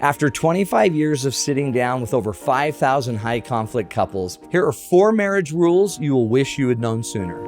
After 25 years of sitting down with over 5,000 high conflict couples, here are 4 marriage rules you will wish you had known sooner.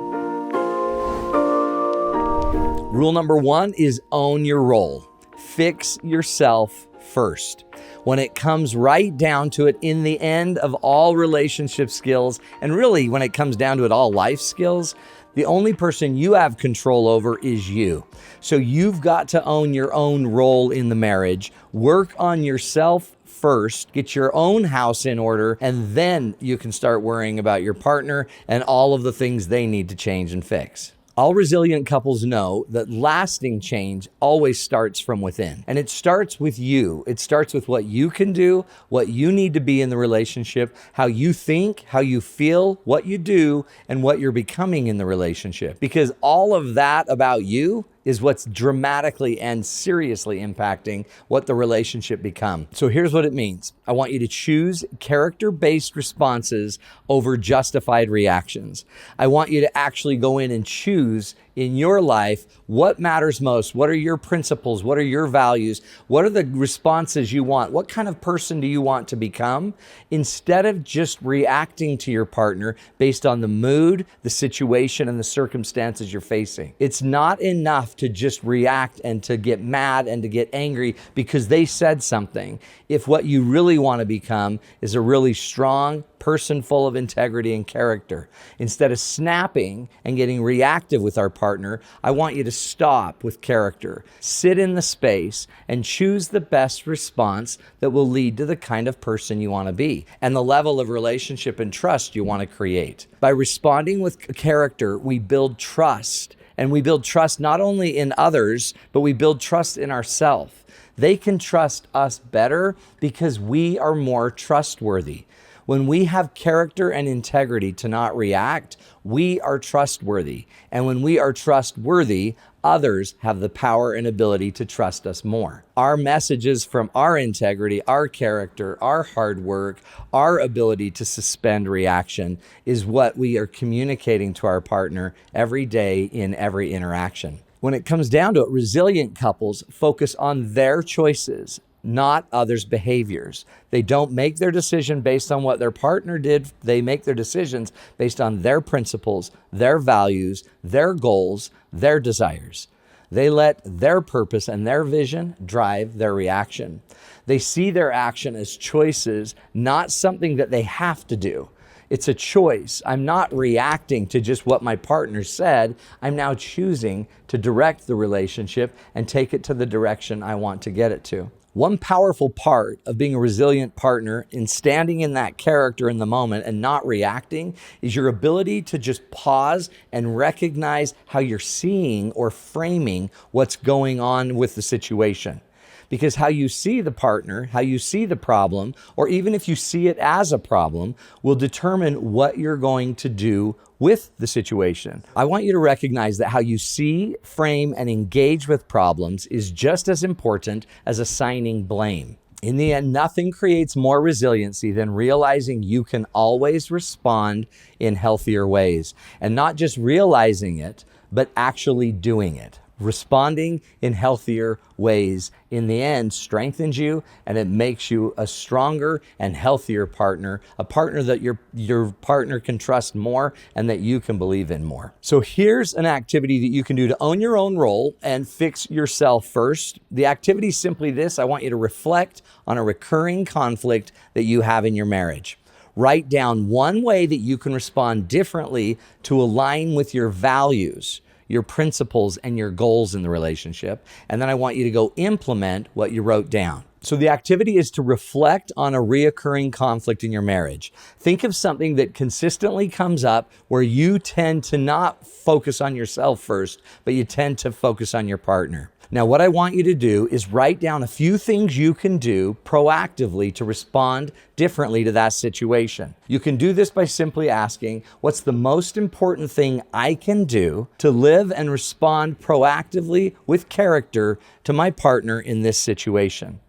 Rule number 1 is own your role. Fix yourself first. When it comes right down to it, in the end of all relationship skills, and really when it comes down to it, all life skills, the only person you have control over is you. So you've got to own your own role in the marriage, work on yourself first, get your own house in order, and then you can start worrying about your partner and all of the things they need to change and fix. All resilient couples know that lasting change always starts from within. And it starts with you. It starts with what you can do, what you need to be in the relationship, how you think, how you feel, what you do, and what you're becoming in the relationship. Because all of that about you is what's dramatically and seriously impacting what the relationship becomes. So here's what it means. I want you to choose character-based responses over justified reactions. I want you to actually go in and choose in your life what matters most. What are your principles? What are your values? What are the responses you want? What kind of person do you want to become? Instead of just reacting to your partner based on the mood, the situation, and the circumstances you're facing. It's not enough to just react and to get mad and to get angry because they said something. If what you really want to become is a really strong person full of integrity and character. Instead of snapping and getting reactive with our partner, I want you to stop with character, sit in the space, and choose the best response that will lead to the kind of person you want to be and the level of relationship and trust you want to create. By responding with character, we build trust. And we build trust not only in others, but we build trust in ourselves. They can trust us better because we are more trustworthy. When we have character and integrity to not react, we are trustworthy. And when we are trustworthy, others have the power and ability to trust us more. Our messages from our integrity, our character, our hard work, our ability to suspend reaction is what we are communicating to our partner every day in every interaction. When it comes down to it, resilient couples focus on their choices, not others' behaviors. They don't make their decision based on what their partner did. They make their decisions based on their principles, their values, their goals, their desires. They let their purpose and their vision drive their reaction. They see their action as choices, not something that they have to do. It's a choice. I'm not reacting to just what my partner said. I'm now choosing to direct the relationship and take it to the direction I want to get it to. One powerful part of being a resilient partner in standing in that character in the moment and not reacting is your ability to just pause and recognize how you're seeing or framing what's going on with the situation. Because how you see the partner, how you see the problem, or even if you see it as a problem, will determine what you're going to do with the situation. I want you to recognize that how you see, frame, and engage with problems is just as important as assigning blame. In the end, nothing creates more resiliency than realizing you can always respond in healthier ways. And not just realizing it, but actually doing it. Responding in healthier ways, in the end, strengthens you and it makes you a stronger and healthier partner, a partner that your partner can trust more and that you can believe in more. So here's an activity that you can do to own your own role and fix yourself first. The activity is simply this. I want you to reflect on a recurring conflict that you have in your marriage. Write down one way that you can respond differently to align with your values, your principles, and your goals in the relationship. And then I want you to go implement what you wrote down. So the activity is to reflect on a reoccurring conflict in your marriage. Think of something that consistently comes up where you tend to not focus on yourself first, but you tend to focus on your partner. Now, what I want you to do is write down a few things you can do proactively to respond differently to that situation. You can do this by simply asking, what's the most important thing I can do to live and respond proactively with character to my partner in this situation?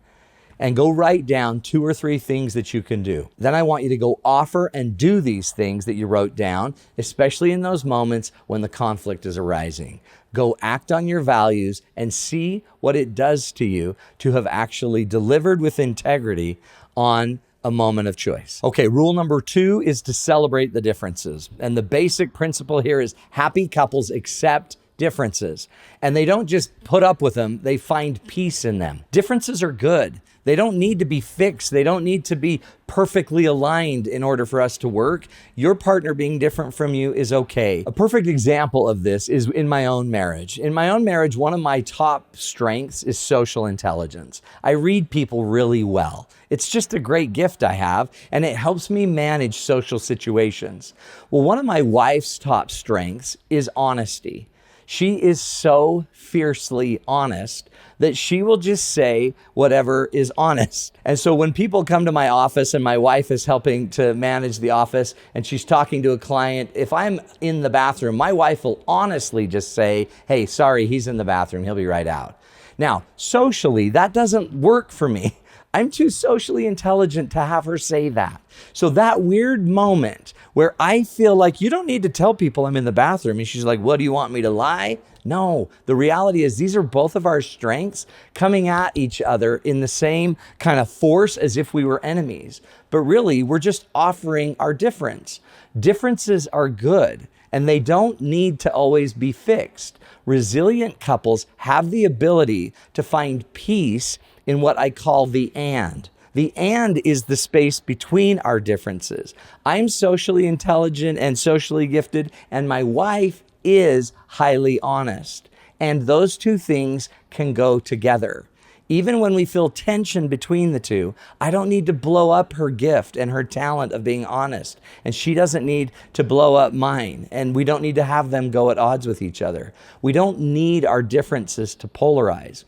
and go write down 2 or 3 things that you can do. Then I want you to go offer and do these things that you wrote down, especially in those moments when the conflict is arising. Go act on your values and see what it does to you to have actually delivered with integrity on a moment of choice. Okay, rule number 2 is to celebrate the differences. And the basic principle here is happy couples accept differences. And they don't just put up with them, they find peace in them. Differences are good. They don't need to be fixed. They don't need to be perfectly aligned in order for us to work. Your partner being different from you is okay. A perfect example of this is in my own marriage. In my own marriage, one of my top strengths is social intelligence. I read people really well. It's just a great gift I have, and it helps me manage social situations. Well, one of my wife's top strengths is honesty. She is so fiercely honest that she will just say whatever is honest. And so when people come to my office and my wife is helping to manage the office and she's talking to a client, if I'm in the bathroom, my wife will honestly just say, "Hey, sorry, he's in the bathroom. He'll be right out." Now, socially, that doesn't work for me. I'm too socially intelligent to have her say that. So that weird moment where I feel like you don't need to tell people I'm in the bathroom, and she's like, "What, do you want me to lie?" No, the reality is these are both of our strengths coming at each other in the same kind of force as if we were enemies. But really, we're just offering our difference. Differences are good, and they don't need to always be fixed. Resilient couples have the ability to find peace in what I call the and. The and is the space between our differences. I'm socially intelligent and socially gifted, and my wife is highly honest. And those two things can go together. Even when we feel tension between the two, I don't need to blow up her gift and her talent of being honest. And she doesn't need to blow up mine. And we don't need to have them go at odds with each other. We don't need our differences to polarize.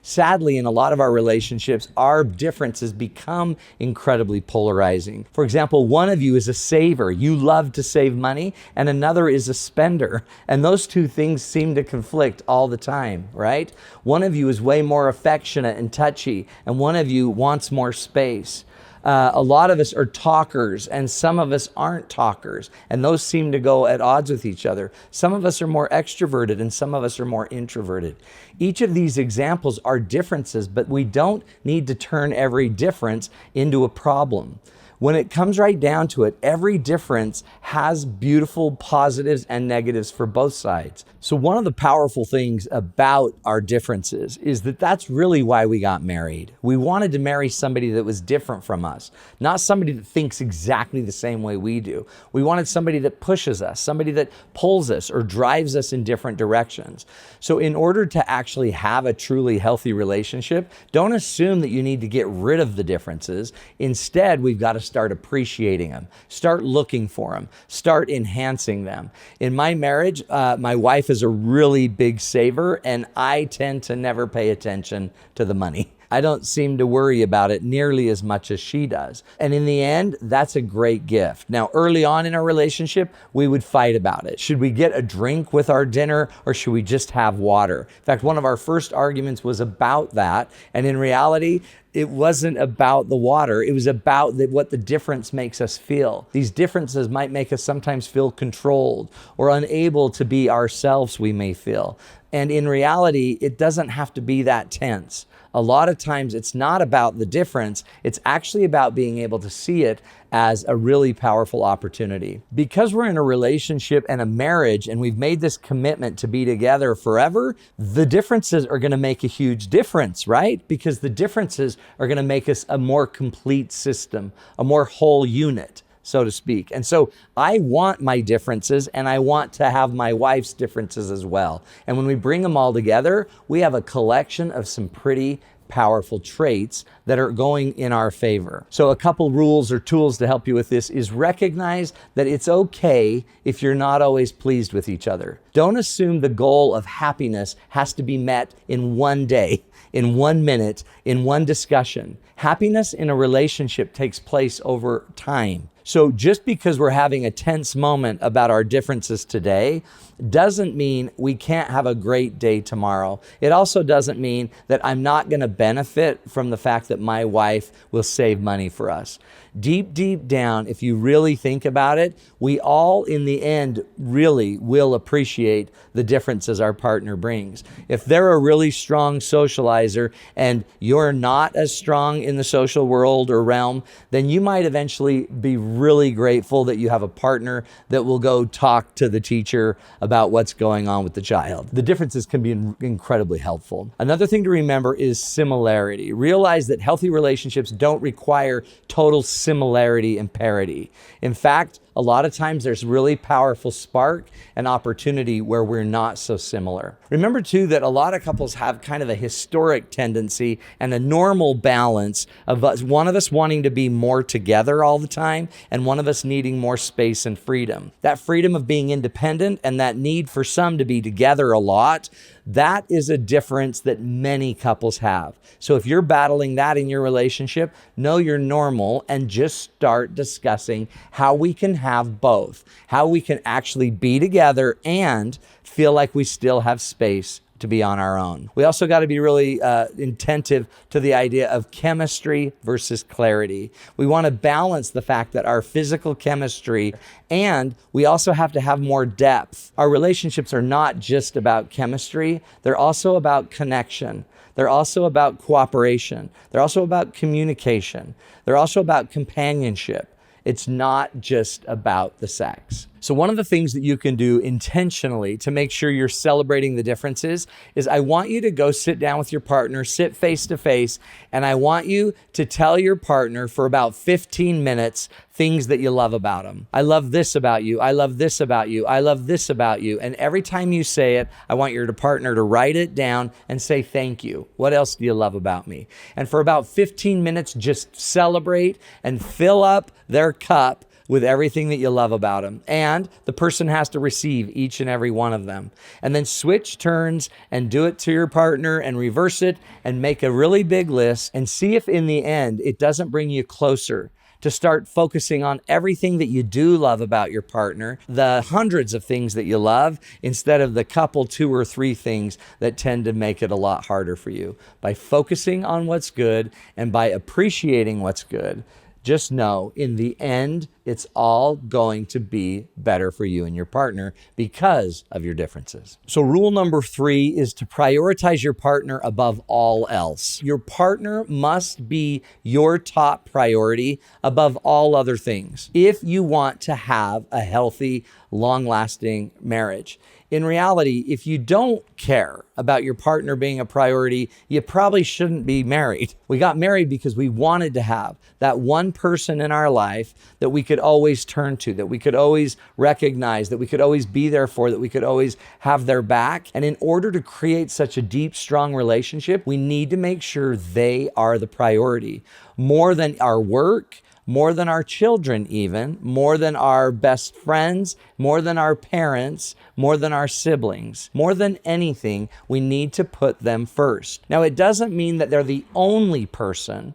Sadly, in a lot of our relationships, our differences become incredibly polarizing. For example, one of you is a saver. You love to save money, and another is a spender. And those two things seem to conflict all the time, right? One of you is way more affectionate and touchy, and one of you wants more space. A lot of us are talkers and some of us aren't talkers, and those seem to go at odds with each other. Some of us are more extroverted and some of us are more introverted. Each of these examples are differences, but we don't need to turn every difference into a problem. When it comes right down to it, every difference has beautiful positives and negatives for both sides. So one of the powerful things about our differences is that that's really why we got married. We wanted to marry somebody that was different from us, not somebody that thinks exactly the same way we do. We wanted somebody that pushes us, somebody that pulls us or drives us in different directions. So in order to actually have a truly healthy relationship, don't assume that you need to get rid of the differences. Instead, we've got to start appreciating them, start looking for them, start enhancing them. In my marriage, my wife is a really big saver, and I tend to never pay attention to the money. I don't seem to worry about it nearly as much as she does. And in the end, that's a great gift. Now, early on in our relationship, we would fight about it. Should we get a drink with our dinner or should we just have water? In fact, one of our first arguments was about that. And in reality, it wasn't about the water. It was about what the difference makes us feel. These differences might make us sometimes feel controlled or unable to be ourselves, we may feel. And in reality, it doesn't have to be that tense. A lot of times it's not about the difference. It's actually about being able to see it as a really powerful opportunity. Because we're in a relationship and a marriage and we've made this commitment to be together forever, the differences are going to make a huge difference, right? Because the differences are going to make us a more complete system, a more whole unit, so to speak. And so I want my differences and I want to have my wife's differences as well. And when we bring them all together, we have a collection of some pretty powerful traits that are going in our favor. So a couple rules or tools to help you with this is recognize that it's okay if you're not always pleased with each other. Don't assume the goal of happiness has to be met in one day, in 1 minute, in one discussion. Happiness in a relationship takes place over time. So just because we're having a tense moment about our differences today doesn't mean we can't have a great day tomorrow. It also doesn't mean that I'm not going to benefit from the fact that my wife will save money for us. Deep, deep down, if you really think about it, we all in the end really will appreciate the differences our partner brings. If they're a really strong socializer and you're not as strong in the social world or realm, then you might eventually be really grateful that you have a partner that will go talk to the teacher about what's going on with the child. The differences can be incredibly helpful. Another thing to remember is similarity. Realize that healthy relationships don't require total similarity and parity. In fact, a lot of times there's really powerful spark and opportunity where we're not so similar. Remember too that a lot of couples have kind of a historic tendency and a normal balance of one of us wanting to be more together all the time and one of us needing more space and freedom. That freedom of being independent and that need for some to be together a lot, that is a difference that many couples have. So if you're battling that in your relationship, know you're normal and just start discussing how we can have both, how we can actually be together and feel like we still have space to be on our own. We also got to be really attentive to the idea of chemistry versus clarity. We want to balance the fact that our physical chemistry, and we also have to have more depth. Our relationships are not just about chemistry, they're also about connection. They're also about cooperation. They're also about communication. They're also about companionship. It's not just about the sex. So one of the things that you can do intentionally to make sure you're celebrating the differences is I want you to go sit down with your partner, sit face to face, and I want you to tell your partner for about 15 minutes things that you love about them. I love this about you. I love this about you. I love this about you. And every time you say it, I want your partner to write it down and say thank you. What else do you love about me? And for about 15 minutes, just celebrate and fill up their cup with everything that you love about them. And the person has to receive each and every one of them. And then switch turns and do it to your partner and reverse it and make a really big list and see if in the end it doesn't bring you closer to start focusing on everything that you do love about your partner, the hundreds of things that you love, instead of the couple, 2 or 3 things that tend to make it a lot harder for you. By focusing on what's good and by appreciating what's good, just know in the end, it's all going to be better for you and your partner because of your differences. So rule number 3 is to prioritize your partner above all else. Your partner must be your top priority above all other things if you want to have a healthy, long-lasting marriage. In reality, if you don't care about your partner being a priority, you probably shouldn't be married. We got married because we wanted to have that one person in our life that we could always turn to, that we could always recognize, that we could always be there for, that we could always have their back. And in order to create such a deep, strong relationship, we need to make sure they are the priority. More than our work, more than our children even, more than our best friends, more than our parents, more than our siblings. More than anything, we need to put them first. Now, it doesn't mean that they're the only person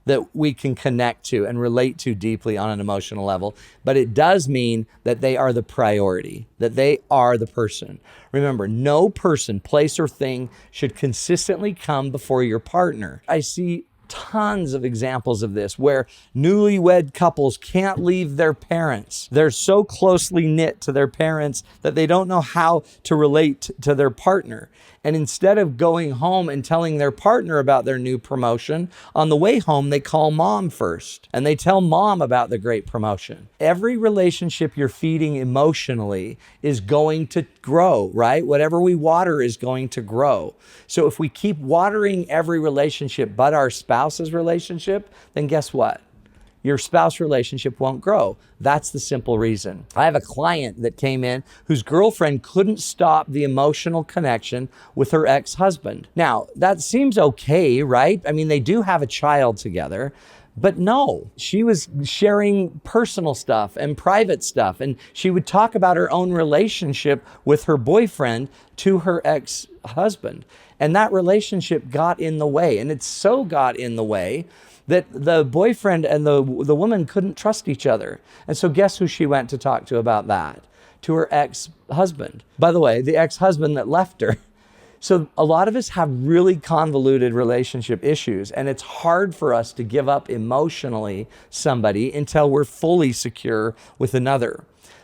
that we can connect to and relate to deeply on an emotional level, but it does mean that they are the priority, that they are the person. Remember, no person, place, or thing should consistently come before your partner. I see tons of examples of this where newlywed couples can't leave their parents. They're so closely knit to their parents that they don't know how to relate to their partner. And instead of going home and telling their partner about their new promotion, on the way home, they call mom first and they tell mom about the great promotion. Every relationship you're feeding emotionally is going to grow, right? Whatever we water is going to grow. So if we keep watering every relationship but our spouse's relationship, then guess what? Your spouse relationship won't grow. That's the simple reason. I have a client that came in whose girlfriend couldn't stop the emotional connection with her ex-husband. Now, that seems okay, right? I mean, they do have a child together, But no, she was sharing personal stuff and private stuff. And she would talk about her own relationship with her boyfriend to her ex-husband. And that relationship got in the way. And it so got in the way that the boyfriend and the woman couldn't trust each other. And so guess who she went to talk to about that? To her ex-husband. By the way, the ex-husband that left her. So a lot of us have really convoluted relationship issues, and it's hard for us to give up emotionally somebody until we're fully secure with another.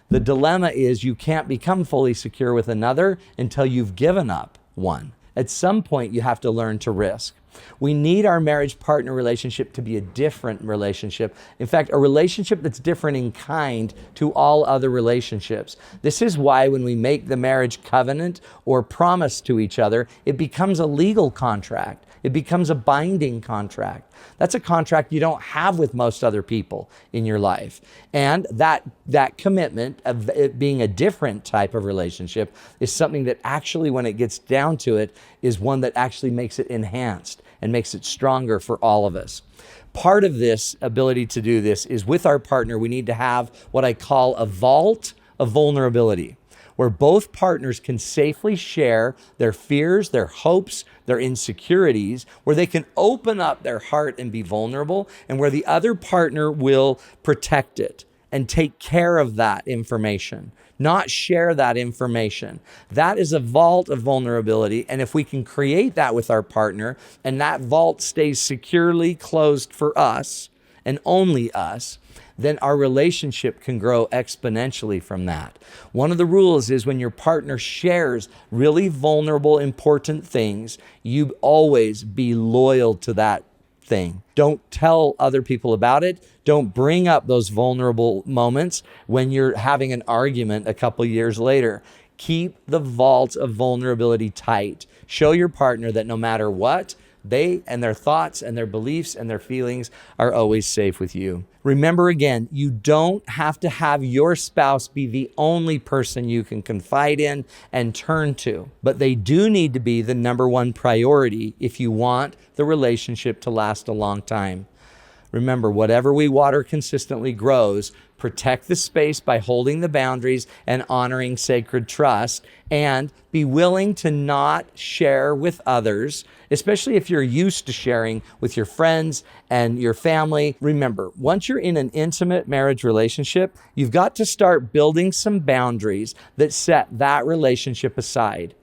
The dilemma is you can't become fully secure with another until you've given up one. At some point, you have to learn to risk. We need our marriage partner relationship to be a different relationship. In fact, a relationship that's different in kind to all other relationships. This is why when we make the marriage covenant or promise to each other, it becomes a legal contract. It becomes a binding contract. That's a contract you don't have with most other people in your life. And that commitment of it being a different type of relationship is something that actually, when it gets down to it, is one that actually makes it enhanced and makes it stronger for all of us. Part of this ability to do this is with our partner, we need to have what I call a vault of vulnerability, where both partners can safely share their fears, their hopes, their insecurities, where they can open up their heart and be vulnerable, and where the other partner will protect it and take care of that information, not share that information. That is a vault of vulnerability. And if we can create that with our partner, and that vault stays securely closed for us and only us, then our relationship can grow exponentially from that. One of the rules is when your partner shares really vulnerable, important things, you always be loyal to that thing. Don't tell other people about it. Don't bring up those vulnerable moments when you're having an argument a couple years later. Keep the vault of vulnerability tight. Show your partner that no matter what, they and their thoughts and their beliefs and their feelings are always safe with you. Remember again, you don't have to have your spouse be the only person you can confide in and turn to, but they do need to be the number one priority if you want the relationship to last a long time. Remember, whatever we water consistently grows. Protect the space by holding the boundaries and honoring sacred trust, and be willing to not share with others, especially if you're used to sharing with your friends and your family. Remember, once you're in an intimate marriage relationship, you've got to start building some boundaries that set that relationship aside,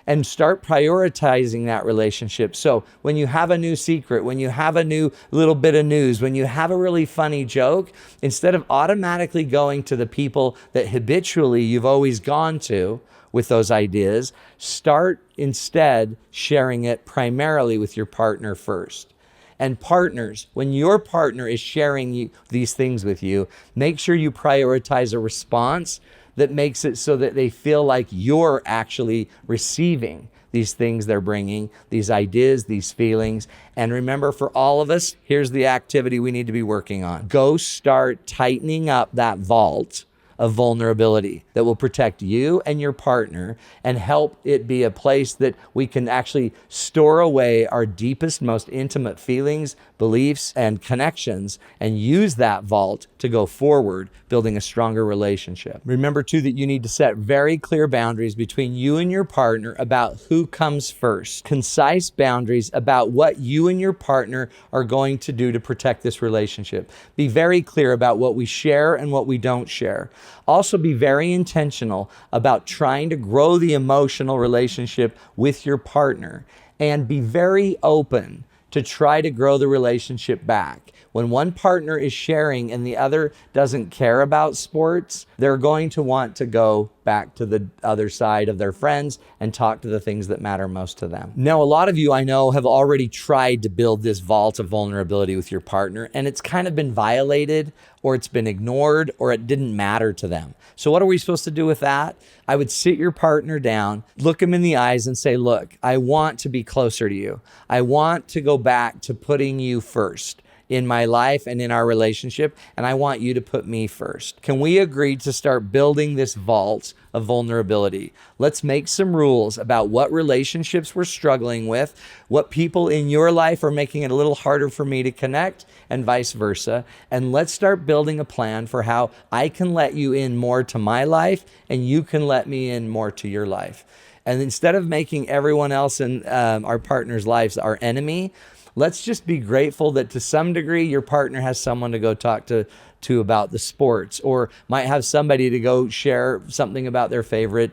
and start prioritizing that relationship. So when you have a new secret, when you have a new little bit of news, when you have a really funny joke, instead of automatically going to the people that habitually you've always gone to with those ideas, start instead sharing it primarily with your partner first. And partners, when your partner is sharing these things with you, make sure you prioritize a response that makes it so that they feel like you're actually receiving these things they're bringing, these ideas, these feelings. And remember, for all of us, here's the activity we need to be working on. Go start tightening up that vault of vulnerability that will protect you and your partner and help it be a place that we can actually store away our deepest, most intimate feelings, beliefs, and connections, and use that vault to go forward, building a stronger relationship. Remember too that you need to set very clear boundaries between you and your partner about who comes first. Concise boundaries about what you and your partner are going to do to protect this relationship. Be very clear about what we share and what we don't share. Also, be very intentional about trying to grow the emotional relationship with your partner, and be very open to try to grow the relationship back. When one partner is sharing and the other doesn't care about sports, they're going to want to go back to the other side of their friends and talk to the things that matter most to them. Now, a lot of you I know have already tried to build this vault of vulnerability with your partner, and it's kind of been violated, or it's been ignored, or it didn't matter to them. So what are we supposed to do with that? I would sit your partner down, look him in the eyes and say, look, I want to be closer to you. I want to go back to putting you first. in my life and in our relationship, and I want you to put me first. Can we agree to start building this vault of vulnerability? Let's make some rules about what relationships we're struggling with, what people in your life are making it a little harder for me to connect, and vice versa. And let's start building a plan for how I can let you in more to my life and you can let me in more to your life. And instead of making everyone else in our partner's lives our enemy, let's just be grateful that to some degree your partner has someone to go talk to about the sports, or might have somebody to go share something about their favorite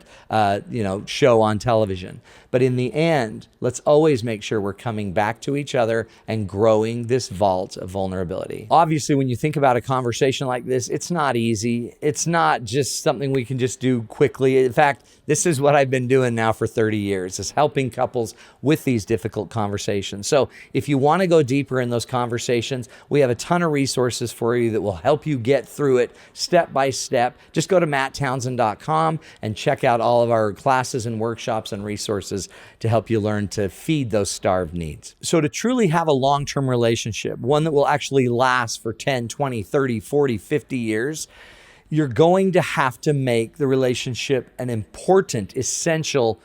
show on television. But in the end, let's always make sure we're coming back to each other and growing this vault of vulnerability. Obviously, when you think about a conversation like this, it's not easy. It's not just something we can just do quickly. In fact, this is what I've been doing now for 30 years, is helping couples with these difficult conversations. So if you want to go deeper in those conversations, we have a ton of resources for you that will help you get through it step by step. Just go to matttownsend.com and check out all of our classes and workshops and resources to help you learn to feed those starved needs. So to truly have a long-term relationship, one that will actually last for 10, 20, 30, 40, 50 years, you're going to have to make the relationship an important, essential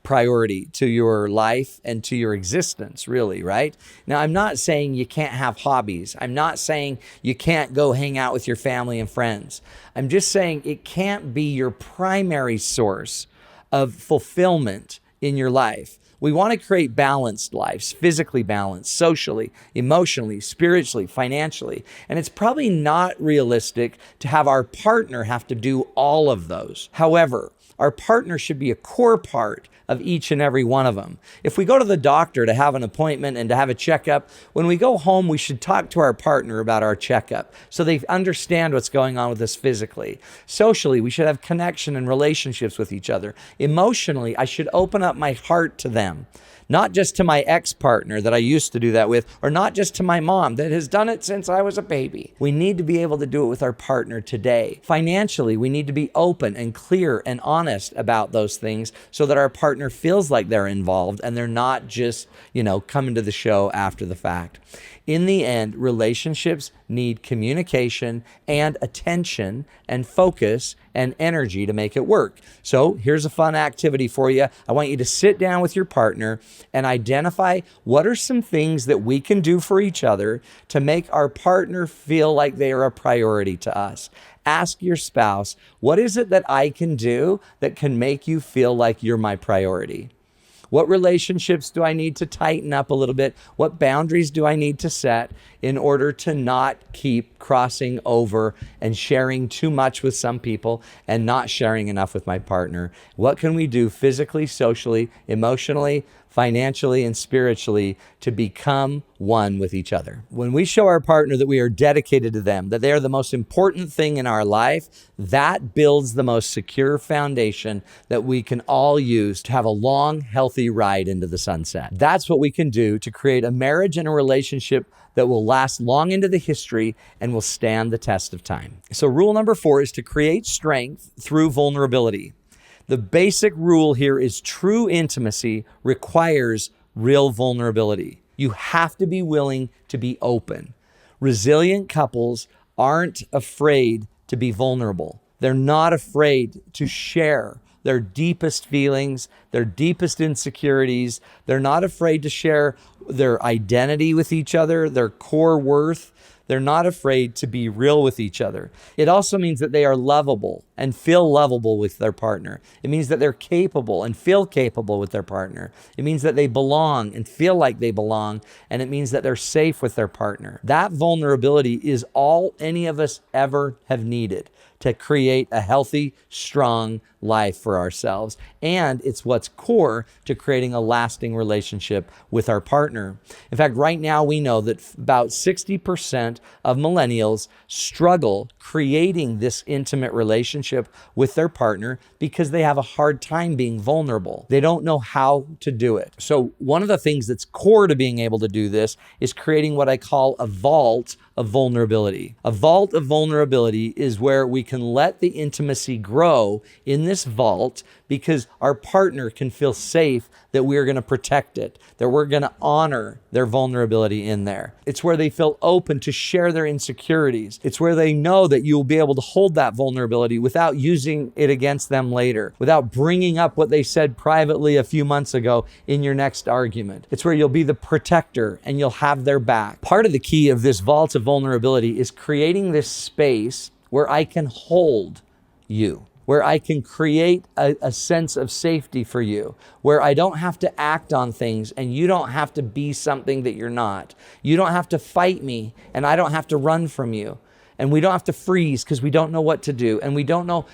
priority to your life and to your existence, really, right? Now, I'm not saying you can't have hobbies. I'm not saying you can't go hang out with your family and friends. I'm just saying it can't be your primary source of fulfillment in your life. We want to create balanced lives, physically balanced, socially, emotionally, spiritually, financially. And it's probably not realistic to have our partner have to do all of those. However, our partner should be a core part of each and every one of them. If we go to the doctor to have an appointment and to have a checkup, when we go home, we should talk to our partner about our checkup so they understand what's going on with us physically. Socially, we should have connection and relationships with each other. Emotionally, I should open up my heart to them. Not just to my ex-partner that I used to do that with, or not just to my mom that has done it since I was a baby. We need to be able to do it with our partner today. Financially, we need to be open and clear and honest about those things so that our partner feels like they're involved and they're not just, coming to the show after the fact. In the end, relationships need communication and attention and focus and energy to make it work. So here's a fun activity for you. I want you to sit down with your partner and identify what are some things that we can do for each other to make our partner feel like they are a priority to us. Ask your spouse, what is it that I can do that can make you feel like you're my priority? What relationships do I need to tighten up a little bit? What boundaries do I need to set in order to not keep crossing over and sharing too much with some people and not sharing enough with my partner? What can we do physically, socially, emotionally, financially, and spiritually to become one with each other? When we show our partner that we are dedicated to them, that they are the most important thing in our life, that builds the most secure foundation that we can all use to have a long, healthy ride into the sunset. That's what we can do to create a marriage and a relationship that will last long into the history and will stand the test of time. So rule number 4 is to create strength through vulnerability. The basic rule here is true intimacy requires real vulnerability. You have to be willing to be open. Resilient couples aren't afraid to be vulnerable. They're not afraid to share their deepest feelings, their deepest insecurities. They're not afraid to share their identity with each other, their core worth. They're not afraid to be real with each other. It also means that they are lovable and feel lovable with their partner. It means that they're capable and feel capable with their partner. It means that they belong and feel like they belong. And it means that they're safe with their partner. That vulnerability is all any of us ever have needed to create a healthy, strong life for ourselves. And it's what's core to creating a lasting relationship with our partner. In fact, right now we know that about 60% of millennials struggle creating this intimate relationship with their partner because they have a hard time being vulnerable. They don't know how to do it. So one of the things that's core to being able to do this is creating what I call a vault of vulnerability. A vault of vulnerability is where we can let the intimacy grow in this vault because our partner can feel safe that we are going to protect it, that we're going to honor their vulnerability in there. It's where they feel open to share their insecurities. It's where they know that you'll be able to hold that vulnerability without using it against them later, without bringing up what they said privately a few months ago in your next argument. It's where you'll be the protector and you'll have their back. Part of the key of this vault of vulnerability is creating this space where I can hold you, where I can create a sense of safety for you, where I don't have to act on things and you don't have to be something that you're not. You don't have to fight me and I don't have to run from you. And we don't have to freeze because we don't know what to do. And we don't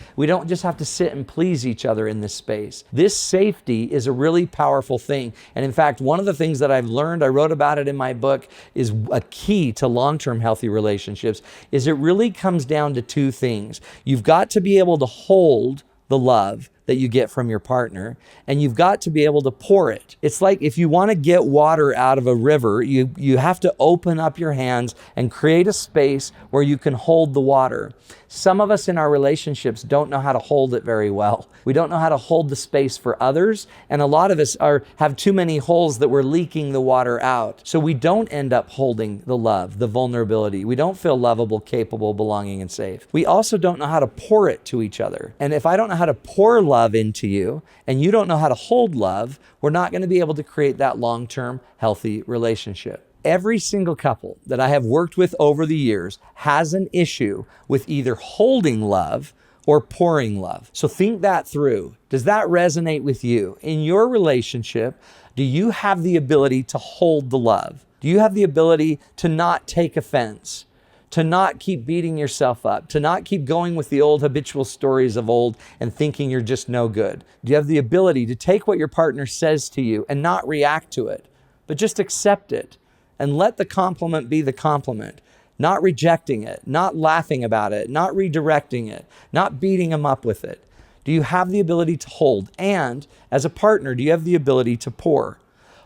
just have to sit and please each other in this space. This safety is a really powerful thing. And in fact, one of the things that I've learned, I wrote about it in my book, is a key to long-term healthy relationships, is it really comes down to two things. You've got to be able to hold the love that you get from your partner, and you've got to be able to pour it. It's like if you want to get water out of a river, you have to open up your hands and create a space where you can hold the water. Some of us in our relationships don't know how to hold it very well. We don't know how to hold the space for others, and a lot of us have too many holes that we're leaking the water out. So we don't end up holding the love, the vulnerability. We don't feel lovable, capable, belonging, and safe. We also don't know how to pour it to each other. And if I don't know how to pour love into you and you don't know how to hold love, we're not going to be able to create that long-term healthy relationship. Every single couple that I have worked with over the years has an issue with either holding love or pouring love. So think that through. Does that resonate with you? In your relationship, do you have the ability to hold the love? Do you have the ability to not take offense? To not keep beating yourself up, to not keep going with the old habitual stories of old and thinking you're just no good? Do you have the ability to take what your partner says to you and not react to it, but just accept it and let the compliment be the compliment, not rejecting it, not laughing about it, not redirecting it, not beating them up with it? Do you have the ability to hold? And as a partner, do you have the ability to pour?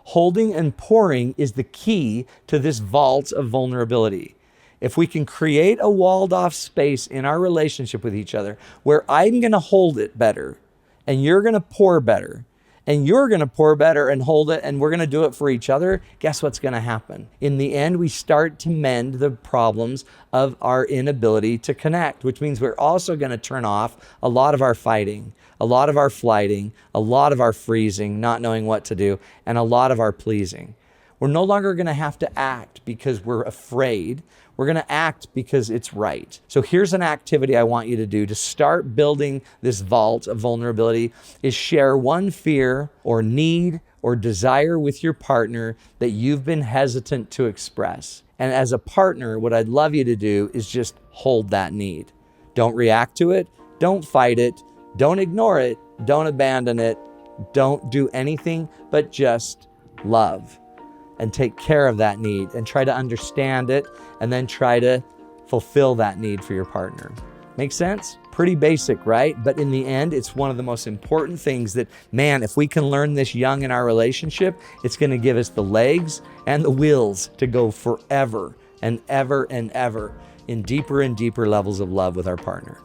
Holding and pouring is the key to this vault of vulnerability. If we can create a walled off space in our relationship with each other where I'm going to hold it better and you're going to pour better and you're going to pour better and hold it and we're going to do it for each other, guess what's going to happen? In the end, we start to mend the problems of our inability to connect, which means we're also going to turn off a lot of our fighting, a lot of our flighting, a lot of our freezing, not knowing what to do, and a lot of our pleasing. We're no longer going to have to act because we're afraid. We're going to act because it's right. So here's an activity I want you to do to start building this vault of vulnerability is share one fear or need or desire with your partner that you've been hesitant to express. And as a partner, what I'd love you to do is just hold that need. Don't react to it. Don't fight it. Don't ignore it. Don't abandon it. Don't do anything but just love and take care of that need and try to understand it and then try to fulfill that need for your partner. Make sense? Pretty basic, right? But in the end, it's one of the most important things that, man, if we can learn this young in our relationship, it's going to give us the legs and the wills to go forever and ever in deeper and deeper levels of love with our partner.